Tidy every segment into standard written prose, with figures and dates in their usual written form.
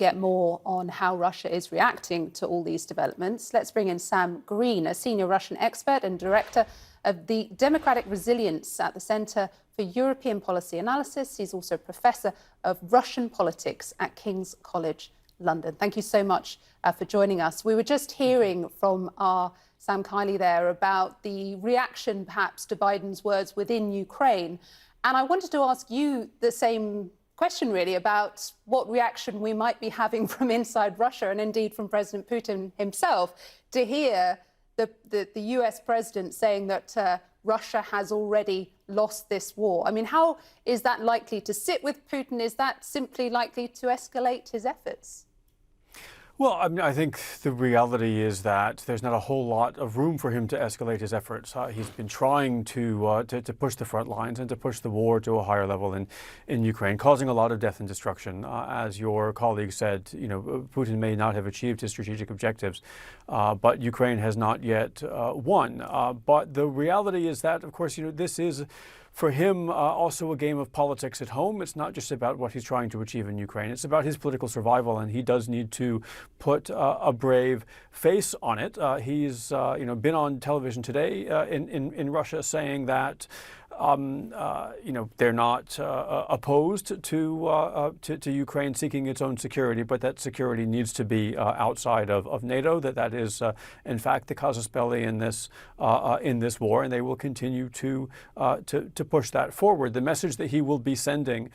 get more on how Russia is reacting to all these developments, let's bring in Sam Greene, a senior Russian expert and director of the Democratic Resilience at the Centre for European Policy Analysis. He's also professor of Russian politics at King's College London. Thank you so much for joining us. We were just hearing from our Sam Kiley there about the reaction perhaps to Biden's words within Ukraine. And I wanted to ask you the same question really about what reaction we might be having from inside Russia and indeed from President Putin himself to hear the US president saying that Russia has already lost this war. I mean, how is that likely to sit with Putin? Is that simply likely to escalate his efforts? Well, I mean, I think the reality is that there's not a whole lot of room for him to escalate his efforts. He's been trying to push the front lines and to push the war to a higher level in Ukraine, causing a lot of death and destruction. As your colleague said, you know, Putin may not have achieved his strategic objectives, but Ukraine has not yet won. But the reality is that, of course, you know, this is for him also a game of politics at home. It's not just about what he's trying to achieve in Ukraine. It's about his political survival, and he does need to put a brave face on it. He's you know, been on television today in Russia saying that you know, they're not opposed to Ukraine seeking its own security, but that security needs to be outside of NATO. That is in fact the casus belli in this war, and they will continue to push that forward. The message that he will be sending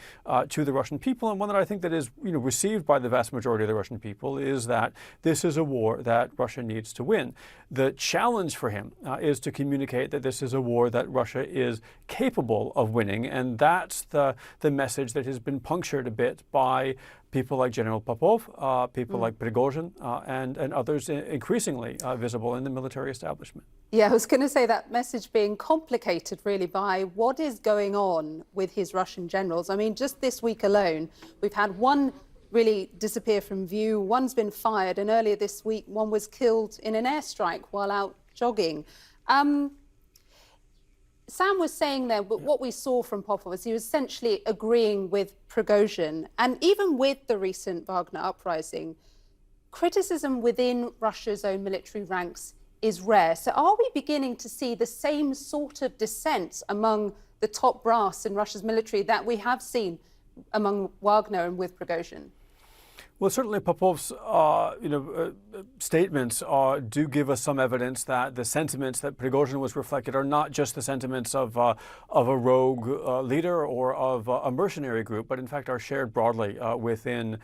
to the Russian people, and one that I think that is, you know, received by the vast majority of the Russian people, is that this is a war that Russia needs to win. The challenge for him is to communicate that this is a war that Russia is capable of winning, and that's the message that has been punctured a bit by people like General Popov, people like Prigozhin, and others increasingly visible in the military establishment. Yeah, I was going to say that message being complicated really by what is going on with his Russian generals. I mean, just this week alone, we've had one really disappear from view, one's been fired, and earlier this week, one was killed in an airstrike while out jogging. Sam was saying there, but what we saw from Popov was he was essentially agreeing with Prigozhin. And even with the recent Wagner uprising, criticism within Russia's own military ranks is rare. So are we beginning to see the same sort of dissent among the top brass in Russia's military that we have seen among Wagner and with Prigozhin? Well, certainly Popov's statements do give us some evidence that the sentiments that Prigozhin was reflected are not just the sentiments of a rogue leader or of a mercenary group, but in fact are shared broadly within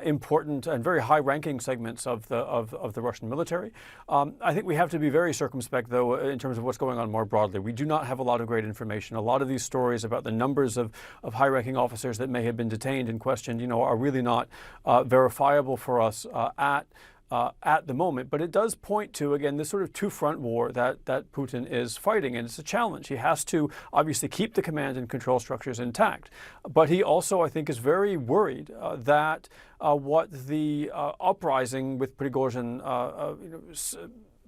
important and very high-ranking segments of the Russian military. I think we have to be very circumspect, though, in terms of what's going on more broadly. We do not have a lot of great information. A lot of these stories about the numbers of high-ranking officers that may have been detained and questioned, you know, are really not verifiable for us at the moment. But it does point to, again, this sort of two-front war that Putin is fighting, and it's a challenge. He has to obviously keep the command and control structures intact, but he also, I think, is very worried that what the uprising with Prigozhin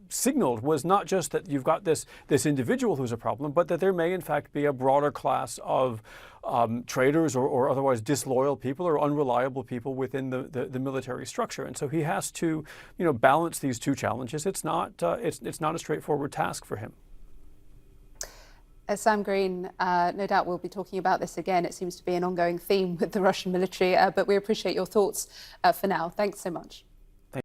signaled was not just that you've got this individual who's a problem, but that there may in fact be a broader class of traitors or otherwise disloyal people or unreliable people within the military structure. And so he has to, you know, balance these two challenges. It's not a straightforward task for him. Sam Greene, no doubt we'll be talking about this again. It seems to be an ongoing theme with the Russian military, but we appreciate your thoughts for now. Thanks so much.